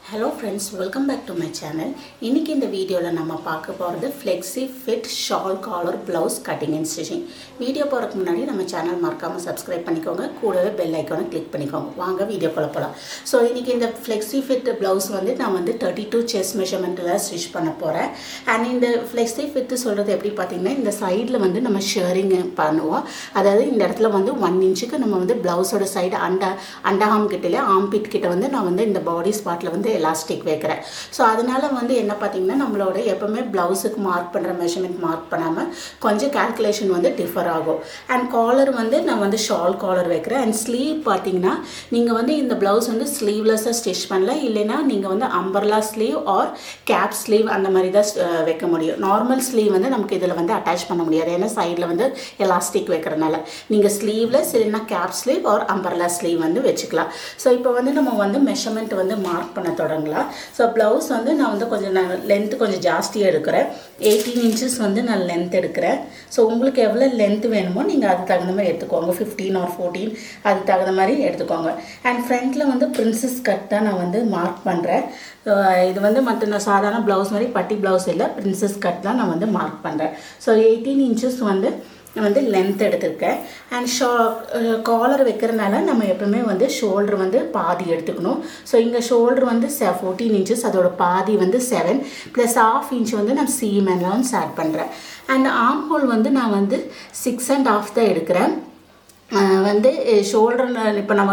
Hello friends, welcome back to my channel. இன்னைக்கு இந்த வீடியோல நம்ம பார்க்க போறது flexi fit shawl collar blouse cutting and stitching. Video போறதுக்கு முன்னாடி நம்ம சேனல் மறக்காம subscribe பண்ணிக்கோங்க. கூடவே bell icon click பண்ணிக்கோங்க. வாங்க வீடியோக்குள்ள போலாம். சோ இன்னைக்கு இந்த flexi fit blouse வந்து நான் வந்து 32 chest measurementல ஸ்டிட்ச் பண்ண போறேன். and இந்த flexi fit சொல்றது எப்படி பாத்தீங்கன்னா இந்த சைடுல வந்து நம்ம ஷேரிங் பண்ணுவோம். அதாவது இந்த இடத்துல வந்து 1 இன்ச்சுக்கு நம்ம வந்து பிளவுஸோட சைடு அண்டர்ஆர்ம் கிட்டல ஆர்ம்பிட் கிட்ட வந்து நான் வந்து இந்த பாடி ஸ்பாட்ல வந்து எலாஸ்டிக் வைக்கிறேன். ஸோ அதனால வந்து என்ன பார்த்தீங்கன்னா நம்மளோட எப்பவுமே பிளவுஸுக்கு மார்க் பண்ணுற மெஷர்மெண்ட் மார்க் பண்ணாமல் கொஞ்சம் கால்குலேஷன் வந்து டிஃபர் ஆகும். அண்ட் காலர் வந்து நான் வந்து ஷால் காலர் வைக்கிறேன். அண்ட் ஸ்லீவ் பார்த்தீங்கன்னா நீங்கள் வந்து இந்த பிளவுஸ் வந்து ஸ்லீவ்லெஸ்ஸாக ஸ்டிச் பண்ணல, இல்லைன்னா நீங்கள் வந்து umbrella sleeve or cap sleeve அந்த மாதிரி தான் வைக்க முடியும். நார்மல் ஸ்லீவ் வந்து நமக்கு இதில் வந்து அட்டாச் பண்ண முடியாது, ஏன்னா சைடில் வந்து எலாஸ்டிக் வைக்கிறதுனால நீங்கள் ஸ்லீவ்லெஸ் இல்லைன்னா cap sleeve or umbrella sleeve வந்து வச்சுக்கலாம். ஸோ இப்போ வந்து நம்ம வந்து மெஷர்மெண்ட் வந்து மார்க் பண்ண தொடங்கலாம். ஸோ ப்ளவுஸ் வந்து நான் வந்து கொஞ்சம் லென்த்து கொஞ்சம் ஜாஸ்தியாக எடுக்கிறேன். 18 இன்ச்சஸ் வந்து நான் லென்த் எடுக்கிறேன். ஸோ உங்களுக்கு எவ்வளோ லென்த் வேணுமோ நீங்கள் அதுக்கு தகுந்த மாதிரி எடுத்துக்கோங்க. 15 ஆர் 14 அதுக்கு தகுந்த மாதிரி எடுத்துக்கோங்க. அண்ட் ஃப்ரண்ட்டில் வந்து பிரின்சஸ் கட் தான் நான் வந்து மார்க் பண்ணுறேன். இது வந்து மற்ற சாதாரண ப்ளவுஸ் மாதிரி பட்டி ப்ளவுஸ் இல்லை, பிரின்சஸ் கட் தான் நான் வந்து மார்க் பண்ணுறேன். ஸோ 18 இன்ச்சஸ் வந்து லென்த் எடுத்துருக்கேன். அண்ட் காலர் வைக்கிறதுனால நம்ம எப்பவுமே வந்து ஷோல்டர் வந்து பாதி எடுத்துக்கணும். ஸோ இங்கே ஷோல்டர் வந்து 14 இன்ச்சஸ், அதோட பாதி வந்து 7 ப்ளஸ் ½ இன்ச் வந்து நான் சீம் அலவன்ஸ் ஆட் பண்ணுறேன். அண்ட் ஆர்ம் ஹோல் வந்து நான் வந்து 6½ தான் எடுக்கிறேன். வந்து ஷோல்டர் இப்போ நம்ம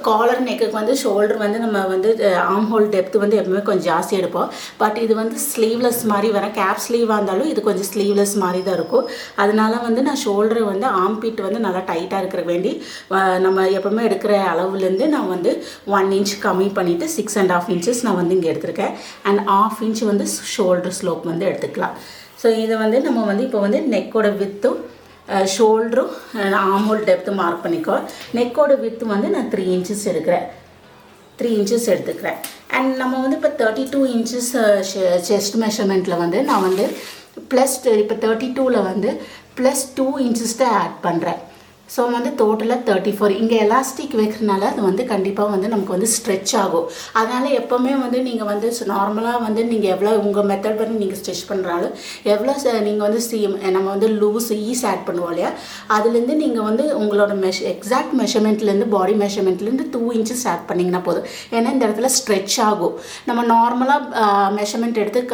காலர் நெக்குக்கு வந்து ஷோல்டர் வந்து நம்ம வந்து ஆர்ம் ஹோல் டெப்த் வந்து எப்பவுமே கொஞ்சம் ஜாஸ்தி எடுப்போம். பட் இது வந்து ஸ்லீவ்லெஸ் மாதிரி வர கேப் ஸ்லீவாக இருந்தாலும் இது கொஞ்சம் ஸ்லீவ்லெஸ் மாதிரி தான் இருக்கும். அதனால வந்து நான் ஷோல்டரை வந்து ஆர்ம்பிட் வந்து நல்லா டைட்டாக இருக்கிற வேண்டி நம்ம எப்பவுமே எடுக்கிற அளவுலேருந்து நான் வந்து 1 இன்ச் கம்மி பண்ணிவிட்டு 6½ இன்ச்சஸ் நான் வந்து இங்கே எடுத்திருக்கேன். அண்ட் ½ இன்ச் வந்து ஷோல்டர் ஸ்லோப் வந்து எடுத்துக்கலாம். ஸோ இதை வந்து நம்ம வந்து இப்போ வந்து நெக்கோட வித்தும் ஷோல்டரும் ஆர்ம் ஹோல் டெப்த்து மார்க் பண்ணிக்கோ. நெக்கோட வித்து வந்து நான் 3 இன்ச்சஸ் எடுக்கிறேன், 3 இன்ச்சஸ் எடுத்துக்கிறேன். அண்ட் நம்ம வந்து இப்போ 32 இன்ச்சஸ் செஸ்ட் மெஷர்மெண்ட்டில் வந்து நான் வந்து ப்ளஸ் இப்போ 32ல் வந்து ப்ளஸ் 2 இன்ச்சஸ் தான் ஆட் பண்ணுறேன். ஸோ வந்து டோட்டலாக 34. இங்கே எலாஸ்டிக் வைக்கிறதுனால அது வந்து கண்டிப்பாக வந்து நமக்கு வந்து ஸ்ட்ரெச் ஆகும். அதனால் எப்போவுமே வந்து நீங்கள் வந்து நார்மலாக வந்து நீங்கள் எவ்வளோ உங்கள் மெத்தட் பண்ணி நீங்கள் ஸ்டிச் பண்ணுறாலும் எவ்வளோ நீங்கள் வந்து நம்ம வந்து லூஸ் ஈஸ் ஆட் பண்ணுவோம் இல்லையா, அதுலேருந்து நீங்கள் வந்து உங்களோட எக்ஸாக்ட் மெஷர்மெண்ட்லேருந்து பாடி மெஷர்மெண்ட்லேருந்து 2 இன்ச்சஸ் ஆட் பண்ணிங்கன்னா போதும். ஏன்னா இந்த இடத்துல ஸ்ட்ரெச் ஆகும். நம்ம நார்மலாக மெஷர்மெண்ட் எடுத்து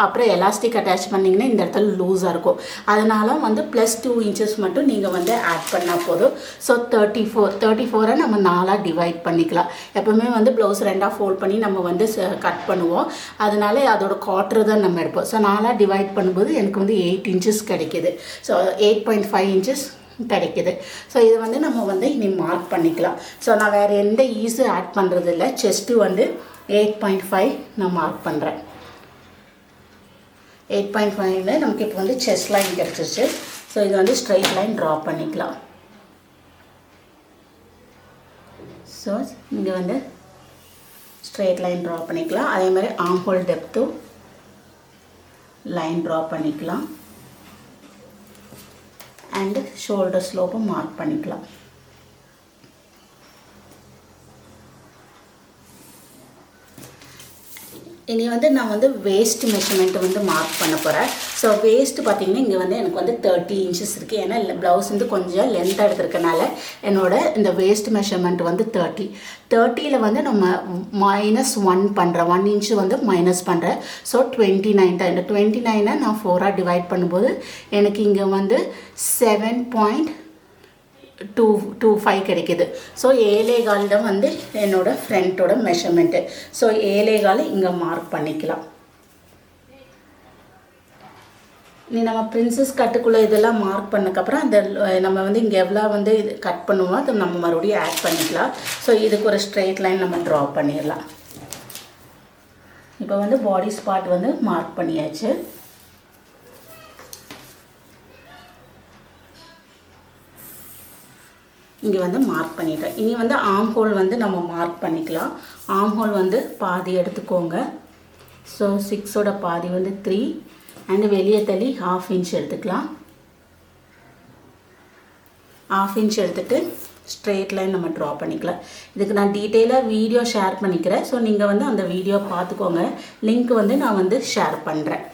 அப்புறம் எலாஸ்டிக் அட்டாச் பண்ணிங்கன்னா இந்த இடத்துல லூஸாக இருக்கும். அதனால் வந்து ப்ளஸ் 2 இன்ச்சஸ் மட்டும் நீங்கள் வந்து ஆட் பண்ணால் போதும். ஸோ 34 நம்ம 4 டிவைட் பண்ணிக்கலாம். எப்பவுமே வந்து ப்ளவுஸ் 2 ஃபோல்ட் பண்ணி நம்ம வந்து கட் பண்ணுவோம். அதனால அதோட குவார்ட்டர் தான் நம்ம எடுப்போம். ஸோ 4 டிவைட் பண்ணும்போது எனக்கு வந்து 8 இன்ச்சஸ் கிடைக்கிது. ஸோ 8.5 இன்ச்சஸ் கிடைக்கிது. ஸோ இதை வந்து நம்ம வந்து இனி மார்க் பண்ணிக்கலாம். ஸோ நான் வேறு எந்த ஈஸு ஆட் பண்ணுறது இல்லை. செஸ்ட்டு வந்து 8.5 நான் மார்க் பண்ணுறேன். 8.5ல நமக்கு இப்போ வந்து செஸ்ட் லைன் கிடச்சிருச்சு. ஸோ இது வந்து ஸ்ட்ரைட் லைன் ட்ரா பண்ணிக்கலாம். ஸோ இங்கே வந்து ஸ்ட்ரெயிட் லைன் ட்ரா பண்ணிக்கலாம். அதே மாதிரி ஆர்ம் ஹோல் டெப்த்தும் லைன் ட்ரா பண்ணிக்கலாம். அண்டு ஷோல்டர் ஸ்லோப்பும் மார்க் பண்ணிக்கலாம். இனி வந்து நான் வந்து வேஸ்ட் மெஷர்மெண்ட்டு வந்து மார்க் பண்ண போகிறேன். ஸோ வேஸ்ட்டு பார்த்திங்கன்னா இங்கே வந்து எனக்கு வந்து 30 இன்ச்சஸ் இருக்குது. ஏன்னா ப்ளவுஸ் வந்து கொஞ்சம் லென்த்தாக எடுத்துருக்கனால என்னோட இந்த வேஸ்ட் மெஷர்மெண்ட் வந்து 30ல் வந்து நம்ம -1 பண்ணுறேன். 1 இன்ச்சு வந்து மைனஸ் பண்ணுறேன். ஸோ 29 தான். இந்த 29 நான் 4 டிவைட் பண்ணும்போது எனக்கு இங்கே வந்து 7.25 கிடைக்கிது. ஸோ 7.25 தான் வந்து என்னோட ஃப்ரண்ட்டோட மெஷர்மெண்ட்டு. ஸோ 7.25 இங்கே மார்க் பண்ணிக்கலாம். நீ நம்ம பிரின்சஸ் கட்டுக்குள்ளே இதெல்லாம் மார்க் பண்ணக்கப்புறம் அந்த நம்ம வந்து இங்கே எவ்வளோ வந்து இது கட் பண்ணுவோம் அதை நம்ம மறுபடியும் ஆட் பண்ணிக்கலாம். ஸோ இதுக்கு ஒரு ஸ்ட்ரெயிட் லைன் நம்ம ட்ரா பண்ணிடலாம். இப்போ வந்து பாடி ஸ்பாட் வந்து மார்க் பண்ணியாச்சு. இங்கே வந்து மார்க் பண்ணிட்டேன். இனி வந்து ஆர்ம் ஹோல் வந்து நம்ம மார்க் பண்ணிக்கலாம். ஆர்ம் ஹோல் வந்து பாதி எடுத்துக்கோங்க. ஸோ 6ஓட பாதி வந்து 3 அண்டு வெளியே தள்ளி ½ இன்ச் எடுத்துக்கலாம். ½ இன்ச் எடுத்துகிட்டு ஸ்ட்ரெயிட் லைன் நம்ம ட்ரா பண்ணிக்கலாம். இதுக்கு நான் டீட்டெயிலாக வீடியோ ஷேர் பண்ணிக்கிறேன். ஸோ நீங்கள் வந்து அந்த வீடியோ பார்த்துக்கோங்க. லிங்க் வந்து நான் வந்து ஷேர் பண்ணுறேன்.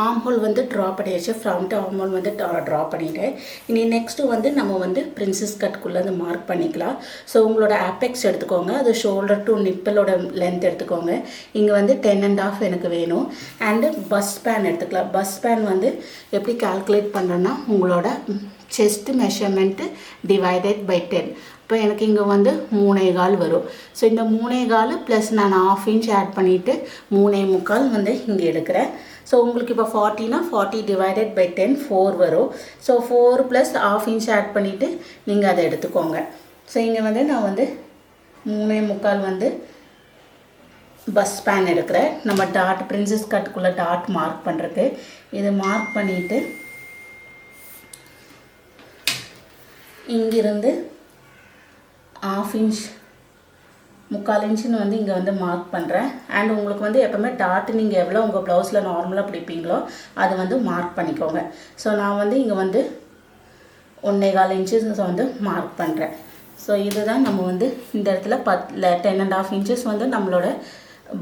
ஆர்ம் ஹோல் வந்து ட்ரா பண்ணியாச்சு. ஃப்ரண்ட் ஆர்ம் ஹோல் வந்து ட்ரா பண்ணிட்டேன். இனி நெக்ஸ்ட்டு வந்து நம்ம வந்து பிரின்சஸ் கட்குள்ளே வந்து மார்க் பண்ணிக்கலாம். ஸோ உங்களோட ஆப்பெக்ஸ் எடுத்துக்கோங்க. அது ஷோல்டர் டு நிப்பிளோட லென்த் எடுத்துக்கோங்க. இங்கே வந்து 10.5 எனக்கு வேணும். அண்டு பஸ் ஸ்பேன் எடுத்துக்கலாம். பஸ் ஸ்பேன் வந்து எப்படி கால்குலேட் பண்ணுறேன்னா உங்களோட செஸ்ட் மெஷர்மெண்ட்டு டிவைடட் பை 10. இப்போ எனக்கு இங்கே வந்து 3.25 வரும். ஸோ இந்த 3.25 ப்ளஸ் நான் 1/2 இன்ச் ஆட் பண்ணிவிட்டு 3.25 வந்து இங்கே எடுக்கிறேன். ஸோ உங்களுக்கு இப்போ 40னா 40 டிவைடட் பை 10 4 வரும். ஸோ 4 ப்ளஸ் 1/2 இன்ச் ஆட் பண்ணிவிட்டு நீங்கள் அதை எடுத்துக்கோங்க. ஸோ இங்கே வந்து நான் வந்து 3.25 வந்து பஸ் ஸ்பேன் எடுக்கிறேன். நம்ம டாட் பிரின்சஸ் கட்டுக்குள்ளே டாட் மார்க் பண்ணுறது. இதை மார்க் பண்ணிவிட்டு இங்கிருந்து 1/2 இன்ச் 3/4 இன்ச்சுன்னு வந்து இங்கே வந்து மார்க் பண்ணுறேன். அண்ட் உங்களுக்கு வந்து எப்போவுமே டாட் நீங்கள் எவ்வளோ உங்கள் ப்ளவுஸில் நார்மலாக பிடிப்பீங்களோ அது வந்து மார்க் பண்ணிக்கோங்க. ஸோ நான் வந்து இங்கே வந்து 1.25 இன்ச்சஸ் வந்து மார்க் பண்ணுறேன். ஸோ இதுதான் நம்ம வந்து இந்த இடத்துல 10.5 இன்ச்சஸ் வந்து நம்மளோட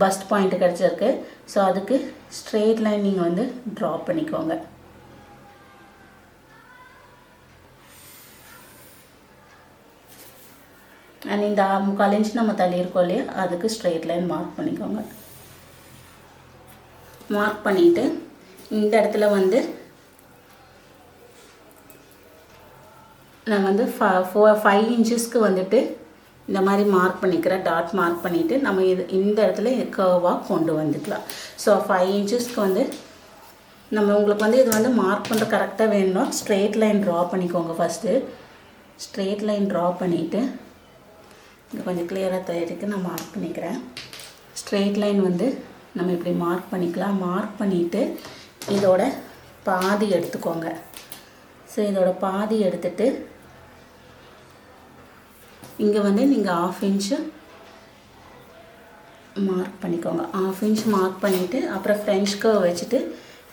பஸ்ட் பாயிண்ட் கிடச்சிருக்கு. ஸோ அதுக்கு ஸ்ட்ரெயிட் லைன் நீங்கள் வந்து ட்ரா பண்ணிக்கோங்க. அண்ட் இந்த 3/4 இன்ச் நம்ம தள்ளியிருக்கோம் இல்லையா, அதுக்கு ஸ்ட்ரெயிட் லைன் மார்க் பண்ணிக்கோங்க. மார்க் பண்ணிவிட்டு இந்த இடத்துல வந்து நான் வந்து 5 இன்ச்சஸ்க்கு வந்துட்டு இந்த மாதிரி மார்க் பண்ணிக்கிறேன். டாட் மார்க் பண்ணிவிட்டு நம்ம இந்த இடத்துல கர்வாக கொண்டு வந்துக்கலாம். ஸோ 5 இன்ச்சஸ்க்கு வந்து நம்ம உங்களுக்கு வந்து இது வந்து மார்க் பண்ணுற கரெக்டாக வேணும்னா ஸ்ட்ரெயிட் லைன் ட்ரா பண்ணிக்கோங்க. ஃபஸ்ட்டு ஸ்ட்ரெயிட் லைன் ட்ரா பண்ணிவிட்டு இது கொஞ்சம் கிளியராக தெரியுதுக்கு நான் மார்க் பண்ணிக்கிறேன். ஸ்ட்ரெயிட் லைன் வந்து நம்ம இப்படி மார்க் பண்ணிக்கலாம். மார்க் பண்ணிவிட்டு இதோட பாதி எடுத்துக்கோங்க. ஸோ இதோட பாதி எடுத்துட்டு இங்கே வந்து நீங்கள் 1/2 இன்ச்சு மார்க் பண்ணிக்கோங்க. 1/2 இன்ச் மார்க் பண்ணிவிட்டு அப்புறம் ஃப்ரெஞ்ச் கர்வ் வச்சுட்டு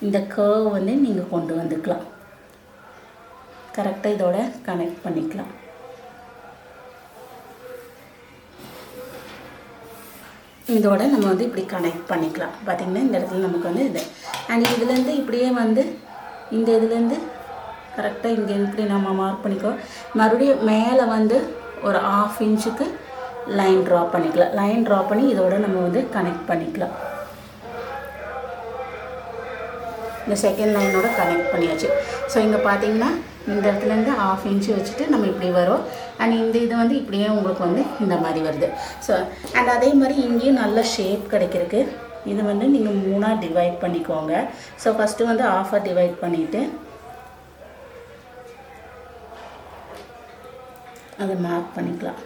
இந்த கர்வ் வந்து நீங்கள் கொண்டு வந்துக்கலாம். கரெக்டாக இதோட கனெக்ட் பண்ணிக்கலாம். இதோட நம்ம வந்து இப்படி கனெக்ட் பண்ணிக்கலாம். பார்த்திங்கன்னா இந்த இடத்துல நமக்கு வந்து இது அண்ட் இதுலேருந்து இப்படியே வந்து இந்த இதுலேருந்து கரெக்டாக இங்கே இப்படி நம்ம மார்க் பண்ணிக்கோ. மறுபடியும் மேலே வந்து ஒரு 1/2 இன்ச்சுக்கு லைன் ட்ரா பண்ணிக்கலாம். லைன் ட்ரா பண்ணி இதோட நம்ம வந்து கனெக்ட் பண்ணிக்கலாம். இந்த செகண்ட் லைனோட கனெக்ட் பண்ணியாச்சு. ஸோ இங்கே பார்த்தீங்கன்னா இந்த இடத்துலேருந்து 1/2 இன்ச்சு வச்சுட்டு நம்ம இப்படி வரும். அண்ட் இந்த இது வந்து இப்படியே உங்களுக்கு வந்து இந்த மாதிரி வருது. ஸோ அண்ட் அதே மாதிரி இங்கேயும் நல்ல ஷேப் கிடைக்கிறதுக்கு இது வந்து நீங்கள் 3ஆக டிவைட் பண்ணிக்கோங்க. ஸோ ஃபஸ்ட்டு வந்து 1/2 டிவைட் பண்ணிவிட்டு அதை மார்க் பண்ணிக்கலாம்.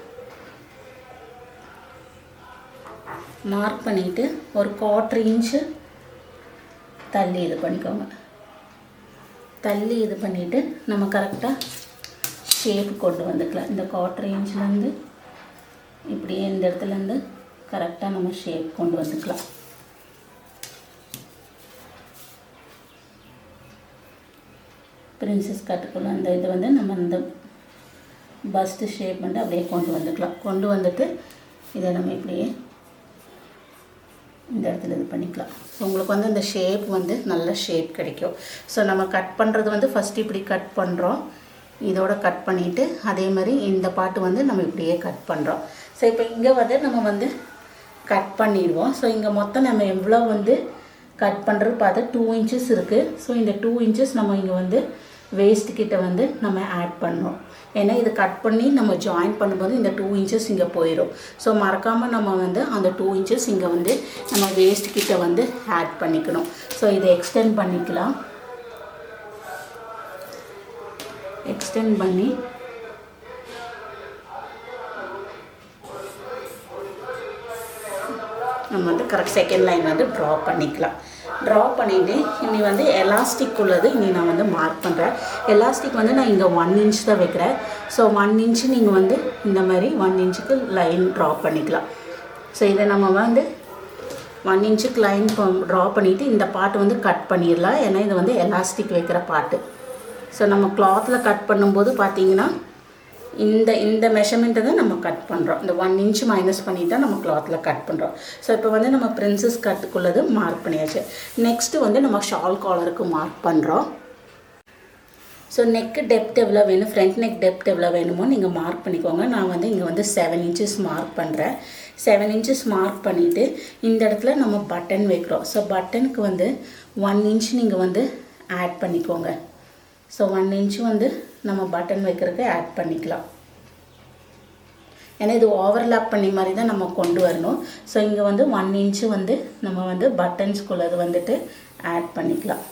மார்க் பண்ணிவிட்டு ஒரு 1/4 இன்ச்சு தள்ளி இது பண்ணிக்கோங்க. தள்ளி இது பண்ணிவிட்டு நம்ம கரெக்டாக ஷேப் கொண்டு வந்துக்கலாம். இந்த 1/4 இன்ச்லேருந்து இப்படியே இந்த இடத்துலேருந்து கரெக்டாக நம்ம ஷேப் கொண்டு வந்துக்கலாம். பிரின்சஸ் கட்டுக்குள்ள அந்த இது வந்து நம்ம இந்த பஸ்ட்டு ஷேப் வந்து அப்படியே கொண்டு வந்துக்கலாம். கொண்டு வந்துட்டு இதை நம்ம இப்படியே இந்த இடத்துல இது பண்ணிக்கலாம். ஸோ உங்களுக்கு வந்து அந்த ஷேப் வந்து நல்ல ஷேப் கிடைக்கும். ஸோ நம்ம கட் பண்ணுறது வந்து ஃபஸ்ட்டு இப்படி கட் பண்ணுறோம். இதோட கட் பண்ணிவிட்டு அதே மாதிரி இந்த பாட்டு வந்து நம்ம இப்படியே கட் பண்ணுறோம். ஸோ இப்போ இங்கே வந்து நம்ம வந்து கட் பண்ணிடுவோம். ஸோ இங்கே மொத்தம் நம்ம எவ்வளோ வந்து கட் பண்ணுறது பார்த்தா 2 இன்ச்சஸ் இருக்குது. ஸோ இந்த 2 இன்ச்சஸ் நம்ம இங்கே வந்து வேஸ்ட் கிட்ட வந்து நம்ம ஆட் பண்ணோம். ஏன்னா இது கட் பண்ணி நம்ம ஜாயின் பண்ணும்போது இந்த 2 இன்ச்சஸ் இங்கே போயிடும். ஸோ மறக்காமல் நம்ம வந்து அந்த 2 இன்ச்சஸ் இங்கே வந்து நம்ம வேஸ்ட் கிட்ட வந்து ஆட் பண்ணிக்கணும். ஸோ இதை எக்ஸ்டெண்ட் பண்ணிக்கலாம். எக்ஸ்டெண்ட் பண்ணி நம்ம வந்து கரெக்ட் செகண்ட் லைன் வந்து ட்ரா பண்ணிக்கலாம். ட்ரா பண்ணிவிட்டு இனி வந்து எலாஸ்டிக் உள்ளது இனி நான் வந்து மார்க் பண்ணுறேன். எலாஸ்டிக் வந்து நான் இங்கே 1 இன்ச் தான் வைக்கிறேன். ஸோ 1 இன்ச்சு நீங்கள் வந்து இந்த மாதிரி 1 இன்ச்சுக்கு லைன் ட்ரா பண்ணிக்கலாம். ஸோ இதை நம்ம வந்து 1 இன்ச்சுக்கு லைன் ட்ரா பண்ணிவிட்டு இந்த பாட்டு வந்து கட் பண்ணிடலாம். ஏன்னா இது வந்து எலாஸ்டிக் வைக்கிற பாட்டு. ஸோ நம்ம கிளாத்தில் கட் பண்ணும்போது பார்த்தீங்கன்னா இந்த மெஷர்மெண்ட்டை தான் நம்ம கட் பண்ணுறோம். இந்த 1 இன்ச் மைனஸ் பண்ணி தான் நம்ம கிளாத்தில் கட் பண்ணுறோம். ஸோ இப்போ வந்து நம்ம பிரின்சஸ் கட்டுக்குள்ளது மார்க் பண்ணியாச்சு. நெக்ஸ்ட்டு வந்து நம்ம ஷால் காலருக்கு மார்க் பண்ணுறோம். ஸோ நெக்கு டெப்த் எவ்வளோ வேணும், ஃப்ரண்ட் நெக் டெப்த் எவ்வளோ வேணுமோ நீங்கள் மார்க் பண்ணிக்கோங்க. நான் வந்து இங்கே வந்து 7 இன்ச்சஸ் மார்க் பண்ணுறேன். 7 இன்ச்சஸ் மார்க் பண்ணிவிட்டு இந்த இடத்துல நம்ம பட்டன் வைக்கிறோம். ஸோ பட்டனுக்கு வந்து 1 இன்ச் நீங்கள் வந்து ஆட் பண்ணிக்கோங்க. ஸோ 1 இன்ச் வந்து நம்ம பட்டன் வைக்கிறதுக்கு ஆட் பண்ணிக்கலாம். ஏன்னா இது ஓவர்லாப் பண்ணி மாதிரி தான் நம்ம கொண்டு வரணும். ஸோ இங்கே வந்து 1 இன்ச்சு வந்து நம்ம வந்து பட்டன்ஸ்குள்ளது வந்துட்டு ஆட் பண்ணிக்கலாம்.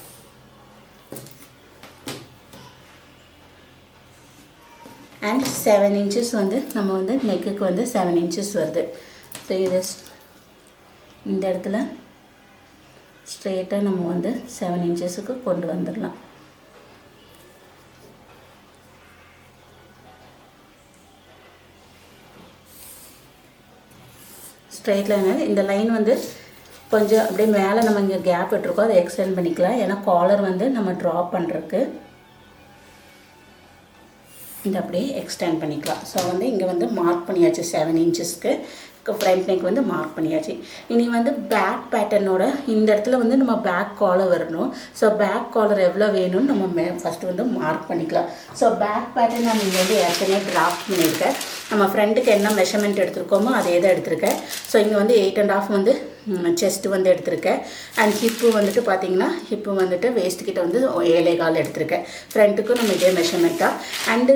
அண்ட் 7 இன்ச்சஸ் வந்து நம்ம வந்து நெக்குக்கு வந்து 7 இன்ச்சஸ் வருது. ஸோ இது இந்த இடத்துல ஸ்ட்ரெயிட்டாக நம்ம வந்து 7 இன்ச்சஸுக்கு கொண்டு வந்துடலாம். ஸ்ட்ரெயிட் லைன் இந்த லைன் வந்து கொஞ்சம் அப்படியே மேலே நம்ம இங்கே கேப் விட்டுருக்கோம், அதை எக்ஸ்டெண்ட் பண்ணிக்கலாம். ஏன்னா காலர் வந்து நம்ம ட்ரா பண்ணுறதுக்கு இந்த அப்படியே எக்ஸ்டெண்ட் பண்ணிக்கலாம். ஸோ வந்து இங்கே வந்து மார்க் பண்ணியாச்சு 7 இன்ச்சஸ்க்கு. ஃப்ரண்ட் நெக் வந்து மார்க் பண்ணியாச்சு. இனி வந்து பேக் பேட்டர்னோட இந்த இடத்துல வந்து நம்ம பேக் காலர் வரணும். ஸோ பேக் காலர் எவ்வளோ வேணும்னு நம்ம ஃபஸ்ட்டு வந்து மார்க் பண்ணிக்கலாம். ஸோ பேக் பேட்டர்ன் நான் இங்கே வந்து ஏற்கனவே ட்ராஃப்ட் பண்ணியிருக்கேன். நம்ம ஃப்ரண்ட்டுக்கு என்ன மெஷர்மெண்ட் எடுத்துருக்கோமோ அதே தான் எடுத்திருக்கேன். ஸோ இங்கே வந்து 8.5 வந்து செஸ்ட்டு வந்து எடுத்திருக்கேன். அண்ட் ஹிப்பு வந்துட்டு பார்த்தீங்கன்னா ஹிப்பு வந்துட்டு வேஸ்ட் கிட்ட வந்து 7.25 எடுத்திருக்கேன். ஃப்ரண்ட்டுக்கும் நம்ம இதே மெஷர்மெண்ட்டாக. அண்டு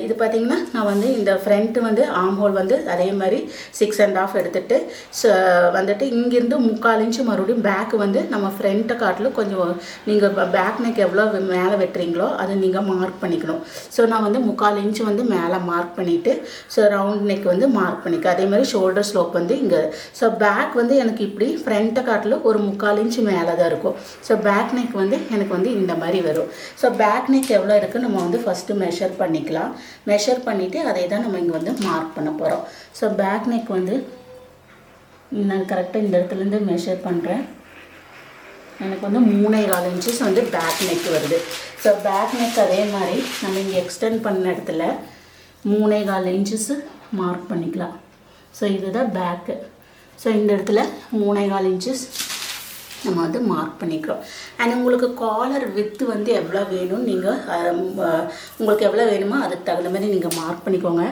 இது பார்த்திங்கன்னா நான் வந்து இந்த ஃப்ரண்ட்டு வந்து ஆம் ஹோல் வந்து அதே மாதிரி 6.5 எடுத்துகிட்டு ஸோ வந்துட்டு இங்கேருந்து 3/4 இன்ச்சு மறுபடியும் பேக்கு வந்து நம்ம ஃப்ரண்ட்டை காட்டிலும் கொஞ்சம் நீங்கள் பேக் நெக் எவ்வளோ மேலே வெட்டுறீங்களோ அதை நீங்கள் மார்க் பண்ணிக்கணும். ஸோ நான் வந்து 3/4 இன்ச்சு வந்து மேலே மார்க் பண்ணிவிட்டு ஸோ ரவுண்ட் நெக் வந்து மார்க் பண்ணிக்க. அதே மாதிரி ஷோல்டர் ஸ்லோப் வந்து இங்கே. ஸோ பேக் வந்து எனக்கு இப்படி ஃப்ரண்ட்டை காட்டிலும் ஒரு 3/4 இன்ச்சு மேலே தான் இருக்கும். ஸோ பேக் நெக் வந்து எனக்கு வந்து இந்த மாதிரி வரும். ஸோ பேக் நெக் எவ்வளோ இருக்குது நம்ம வந்து ஃபஸ்ட்டு மெஷர் பண்ணிக்கலாம். மெஷர் பண்ணிவிட்டு அதை தான் நம்ம இங்கே வந்து மார்க் பண்ண போகிறோம். ஸோ பேக் நெக் வந்து நான் கரெக்டாக இந்த இடத்துலேருந்து மெஷர் பண்ணுறேன். எனக்கு வந்து 3.25 இன்ச்சஸ் வந்து பேக் நெக் வருது. ஸோ பேக் நெக் அதே மாதிரி நம்ம இங்கே எக்ஸ்டெண்ட் பண்ண இடத்துல 3.25 இன்ச்சஸ் மார்க் பண்ணிக்கலாம். ஸோ இதுதான் பேக்கு. ஸோ இந்த இடத்துல 3.25 இன்ச்சஸ் நம்ம வந்து மார்க் பண்ணிக்கிறோம். அண்ட் உங்களுக்கு காலர் வித்து வந்து எவ்வளோ வேணும் நீங்கள் உங்களுக்கு எவ்வளோ வேணுமோ அதுக்கு தகுந்த மாதிரி நீங்கள் மார்க் பண்ணிக்கோங்க.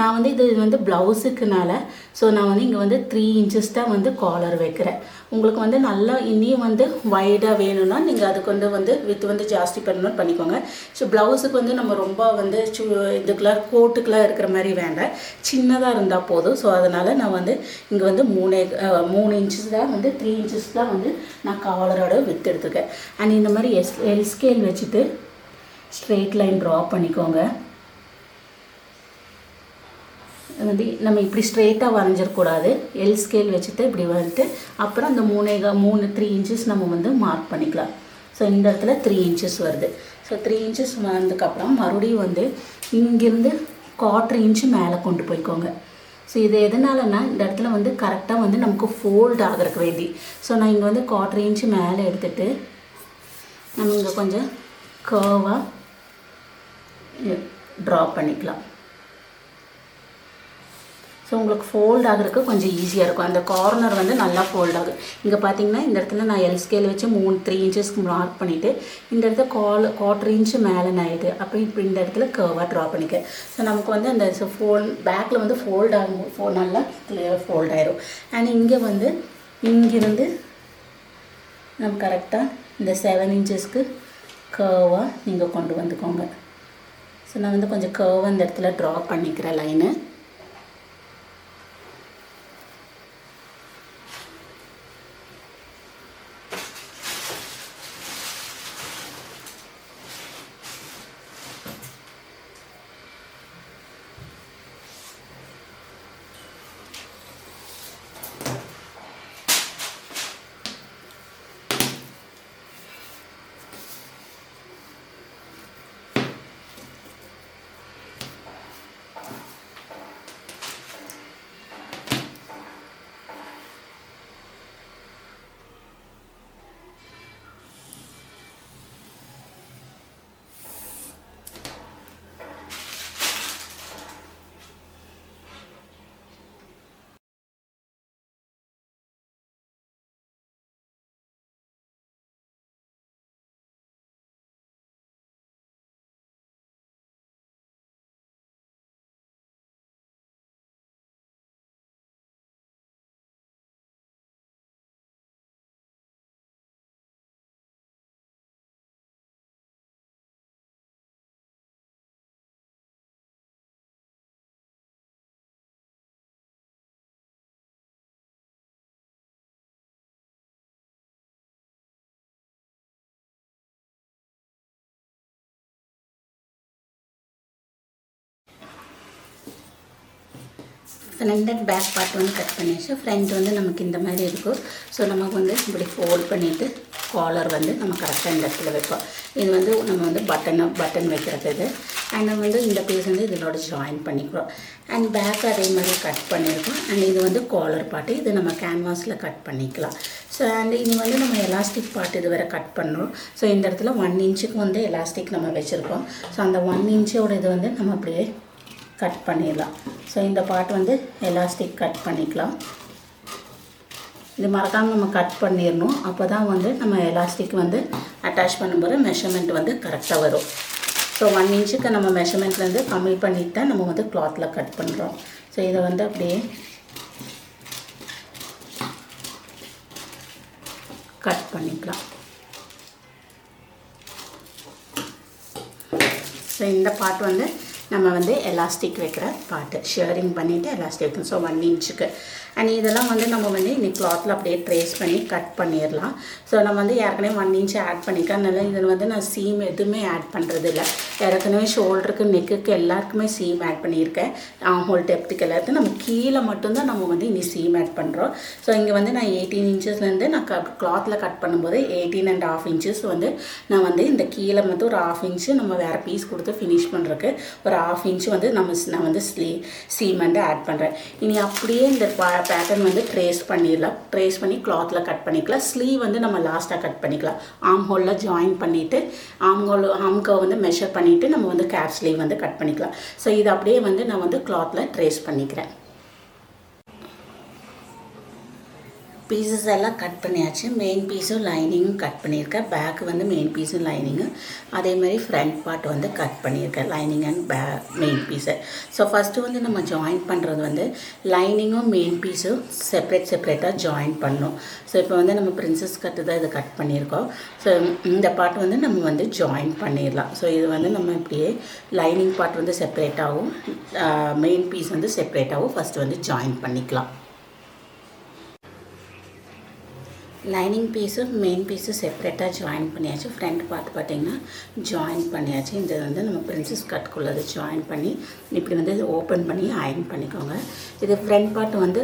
நான் வந்து இது வந்து ப்ளவுஸுக்குனால ஸோ நான் வந்து இங்கே வந்து 3 இன்ச்சஸ் தான் வந்து காலர் வைக்கிறேன். உங்களுக்கு வந்து நல்லா இனியும் வந்து வைடாக வேணும்னா நீங்கள் அதுக்கு வந்து வித்து வந்து ஜாஸ்தி பண்ணணும் பண்ணிக்கோங்க. ஸோ ப்ளவுஸுக்கு வந்து நம்ம ரொம்ப வந்து இதுக்கெலாம் கோட்டுக்கெலாம் இருக்கிற மாதிரி வேண்டாம், சின்னதாக இருந்தால் போதும். ஸோ அதனால் நான் வந்து இங்கே வந்து 3 இன்ச்சஸ் தான் வந்து 3 இன்ச்சஸ் தான் வந்து நான் காலரோட வித்து எடுத்துருக்கேன். அண்ட் இந்த மாதிரி எல் ஸ்கேல் வச்சுட்டு ஸ்ட்ரெயிட் லைன் ட்ரா பண்ணிக்கோங்க. வந்து நம்ம இப்படி ஸ்ட்ரெயிட்டாக வரைஞ்சிடக்கூடாது. எல் ஸ்கேல் வச்சுட்டு இப்படி வந்துட்டு அப்புறம் அந்த 3 இன்ச்சஸ் நம்ம வந்து மார்க் பண்ணிக்கலாம். ஸோ இந்த இடத்துல 3 இன்ச்சஸ் வருது. ஸோ 3 இன்ச்சஸ் வந்ததுக்கப்புறம் மறுபடியும் வந்து இங்கேருந்து 1/4 இன்ச்சு மேலே கொண்டு போய்க்கோங்க. ஸோ இது எதனாலன்னா இந்த இடத்துல வந்து கரெக்டாக வந்து நமக்கு ஃபோல்ட் ஆகிறதுக்கு வேண்டி. ஸோ நான் இங்கே வந்து 1/4 இன்ச்சு மேலே எடுத்துகிட்டு நம்ம இங்கே கொஞ்சம் கர்வாக ட்ரா பண்ணிக்கலாம். ஸோ உங்களுக்கு ஃபோல்ட் ஆகிறதுக்கு கொஞ்சம் ஈஸியாக இருக்கும். அந்த கார்னர் வந்து நல்லா ஃபோல்ட் ஆகும். இங்கே பார்த்தீங்கன்னா இந்த இடத்துல நான் எல் ஸ்கேல் வச்சு 3 இன்ச்சஸ்க்கு மார்க் பண்ணிவிட்டு இந்த இடத்துல 1/4 இன்ச்சு மேலே நான் இது அப்போ இப்போ இந்த இடத்துல கர்வாக ட்ரா பண்ணிக்கிறேன். ஸோ நமக்கு வந்து அந்த பேக்கில் வந்து ஃபோல்ட் ஆகும், நல்லா கிளியராக ஃபோல்ட் ஆயிரும். அண்ட் இங்கே வந்து இங்கிருந்து நம்ம கரெக்டாக இந்த 7 இன்ச்சஸ்க்கு கர்வாக நீங்கள் கொண்டு வந்துக்கோங்க. ஸோ நான் வந்து கொஞ்சம் கர்வாக இந்த இடத்துல ட்ரா பண்ணிக்கிறேன் line. Front and back part வந்து கட் பண்ணியாச்சு. ஃப்ரண்ட் வந்து நமக்கு இந்த மாதிரி இருக்கும். ஸோ நமக்கு வந்து இப்படி ஃபோல்ட் பண்ணிவிட்டு காலர் வந்து நம்ம கரெக்டாக இந்த இடத்துல வைப்போம். இது வந்து நம்ம வந்து பட்டன் வைக்கிறது இது. அண்ட் நம்ம வந்து இந்த பீஸ் வந்து இதோட ஜாயின் பண்ணிக்கிறோம். அண்ட் பேக் அதே மாதிரி கட் பண்ணியிருக்கோம். அண்ட் இது வந்து காலர் பார்ட்டு, இது நம்ம கேன்வாஸில் கட் பண்ணிக்கலாம். ஸோ அண்ட் இது வந்து நம்ம எலாஸ்டிக் பார்ட் இது வரை கட் பண்ணுறோம். ஸோ இந்த இடத்துல 1 இன்ச்சுக்கு வந்து எலாஸ்டிக் நம்ம வச்சுருக்கோம். ஸோ அந்த 1 இன்ச்சோட இது வந்து நம்ம அப்படியே கட் பண்ணிடலாம். ஸோ இந்த பார்ட் வந்து எலாஸ்டிக் கட் பண்ணிக்கலாம். இது மறக்காமல் நம்ம கட் பண்ணிடணும். அப்போ தான் வந்து நம்ம எலாஸ்டிக் வந்து அட்டாச் பண்ணும்போது மெஷர்மெண்ட் வந்து கரெக்டாக வரும். ஸோ 1 இன்ச்சுக்கு நம்ம மெஷர்மெண்ட்லேருந்து கம்மி பண்ணிட்டு தான் நம்ம வந்து கிளாத்தில் கட் பண்ணுறோம். ஸோ இதை வந்து அப்படியே கட் பண்ணிக்கலாம். ஸோ இந்த பார்ட் வந்து நம்ம வந்து எலாஸ்டிக் வைக்கிற பார்ட்டு ஷேரிங் பண்ணிவிட்டு எலாஸ்டிக் வைக்கணும். ஸோ 1 இன்ச்சுக்கு. அண்ட் இதெல்லாம் வந்து நம்ம வந்து இன்னைக்கு கிளாத்தில் அப்படியே ட்ரேஸ் பண்ணி கட் பண்ணிடலாம். ஸோ நம்ம வந்து ஏற்கனவே 1 இன்ச்சு ஆட் பண்ணிக்கலாம். அதனால இதில் வந்து நான் சீம் எதுவுமே ஆட் பண்ணுறது இல்லை. ஏற்கனவே ஷோல்டருக்கு நெக்குக்கு எல்லாருக்குமே சீம் ஆட் பண்ணியிருக்கேன். ஹோல் டெப்த்துக்கு எல்லாத்துக்கும் நம்ம கீழே மட்டும்தான் நம்ம வந்து இனி சீம் ஆட் பண்ணுறோம். ஸோ இங்கே வந்து நான் 18 இன்ச்சஸ்லேருந்து நான் கிளாத்தில் கட் பண்ணும்போது 18.5 இன்ச்சஸ் வந்து நான் வந்து இந்த கீழே மட்டும் ஒரு 1/2 இன்ச்சு நம்ம வேறு பீஸ் கொடுத்து ஃபினிஷ் பண்ணுறதுக்கு ஒரு 1/2 இன்ச்சு வந்து நான் வந்து சீம் வந்து ஆட் பண்ணுறேன். இனி அப்படியே இந்த பேட்டர்ன் வந்து ட்ரேஸ் பண்ணிடலாம். ட்ரேஸ் பண்ணி கிளாத்தில் கட் பண்ணிக்கலாம். ஸ்லீவ் வந்து நம்ம லாஸ்ட்டாக கட் பண்ணிக்கலாம். ஆர்ம் ஹோலில் ஜாயின் பண்ணிவிட்டு ஆர்ம்கை வந்து மெஷர் பண்ணிவிட்டு நம்ம வந்து கேப் ஸ்லீவ் வந்து கட் பண்ணிக்கலாம். ஸோ இது அப்படியே வந்து நான் வந்து கிளாத்தில் ட்ரேஸ் பண்ணிக்கிறேன். பீசஸ் எல்லாம் கட் பண்ணியாச்சு. மெயின் பீஸும் லைனிங்கும் கட் பண்ணியிருக்கேன். பேக்கு வந்து மெயின் பீஸும் லைனிங்கும் அதே மாதிரி ஃப்ரண்ட் பார்ட் வந்து கட் பண்ணியிருக்கேன். லைனிங் அண்ட் மெயின் பீஸை. ஸோ ஃபஸ்ட்டு வந்து நம்ம ஜாயின் பண்ணுறது வந்து லைனிங்கும் மெயின் பீஸும் செப்பரேட்டாக ஜாயின் பண்ணணும். ஸோ இப்போ வந்து நம்ம பிரின்சஸ் கட்டு தான் இது கட் பண்ணியிருக்கோம். ஸோ இந்த பார்ட் வந்து நம்ம வந்து ஜாயின் பண்ணிடலாம். ஸோ இது வந்து நம்ம இப்படியே லைனிங் பார்ட் வந்து செப்பரேட்டாகவும் மெயின் பீஸ் வந்து செப்பரேட்டாகவும் ஃபஸ்ட்டு வந்து ஜாயின் பண்ணிக்கலாம். லைனிங் பீஸும் மெயின் பீஸும் செப்பரேட்டாக ஜாயின் பண்ணியாச்சு. ஃப்ரண்ட் பார்ட் பார்த்திங்கன்னா ஜாயின் பண்ணியாச்சு. இந்த வந்து நம்ம பிரின்சஸ் கட்டுக்குள்ளது ஜாயின் பண்ணி இப்படி வந்து ஓப்பன் பண்ணி அயர்ன் பண்ணிக்கோங்க. இது ஃப்ரண்ட் பார்ட் வந்து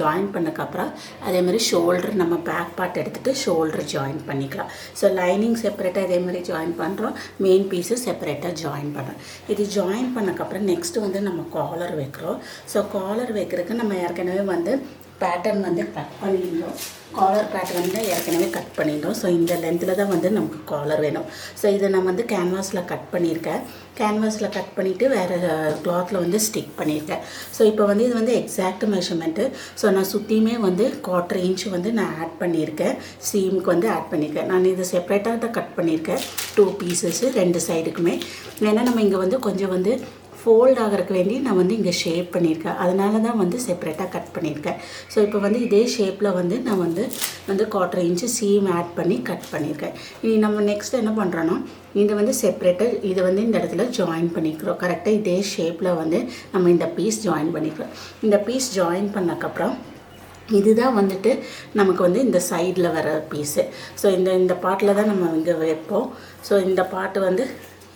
ஜாயின் பண்ணக்கப்புறம் அதேமாதிரி ஷோல்டர் நம்ம பேக் பார்ட் எடுத்துகிட்டு ஷோல்டர் ஜாயின் பண்ணிக்கலாம். ஸோ லைனிங் செப்பரேட்டாக இதேமாதிரி ஜாயின் பண்ணுறோம். மெயின் பீஸு செப்பரேட்டாக ஜாயின் பண்ணுறோம். இது ஜாயின் பண்ணக்கப்புறம் நெக்ஸ்ட்டு வந்து நம்ம காலர் வைக்கிறோம். ஸோ காலர் வைக்கிறதுக்கு நம்ம ஏற்கனவே வந்து பேட்டர்ன் வந்து கட் பண்ணியிருந்தோம். காலர் பேட்டர்ன் வந்து ஏற்கனவே கட் பண்ணியிருந்தோம். ஸோ இந்த லென்த்தில் தான் வந்து நமக்கு காலர் வேணும். ஸோ இதை நான் வந்து கேன்வாஸில் கட் பண்ணியிருக்கேன். கேன்வாஸில் கட் பண்ணிவிட்டு வேறு கிளாத்தில் வந்து ஸ்டிக் பண்ணியிருக்கேன். ஸோ இப்போ வந்து இது வந்து எக்ஸாக்ட் மெஷர்மெண்ட்டு. ஸோ நான் சுற்றியுமே வந்து 1/4 இன்ச்சு வந்து நான் ஆட் பண்ணியிருக்கேன். சீமுக்கு வந்து ஆட் பண்ணியிருக்கேன். நான் இது செப்பரேட்டாக தான் கட் பண்ணியிருக்கேன். 2 பீசஸ்ஸு 2 சைடுக்குமே. ஏன்னா நம்ம இங்கே வந்து கொஞ்சம் வந்து ஃபோல்ட் ஆகிறதுக்கு வேண்டி நான் வந்து இங்கே ஷேப் பண்ணியிருக்கேன். அதனால தான் வந்து செப்பரேட்டாக கட் பண்ணியிருக்கேன். ஸோ இப்போ வந்து இதே ஷேப்பில் வந்து நான் வந்து 1/4 இன்ச்சு சீம் ஆட் பண்ணி கட் பண்ணியிருக்கேன். இனி நம்ம நெக்ஸ்ட் என்ன பண்ணுறோன்னா இதை வந்து செப்பரேட்டாக இதை வந்து இந்த இடத்துல ஜாயின் பண்ணிக்கிறோம். கரெக்டாக இதே ஷேப்பில் வந்து நம்ம இந்த பீஸ் ஜாயின் பண்ணிக்கிறோம். இந்த பீஸ் ஜாயின் பண்ணக்கப்புறம் இதுதான் வந்துட்டு நமக்கு வந்து இந்த சைடில் வர பீஸு. ஸோ இந்த பார்ட்டில் தான் நம்ம இங்கே வைப்போம். ஸோ இந்த பார்ட்டு வந்து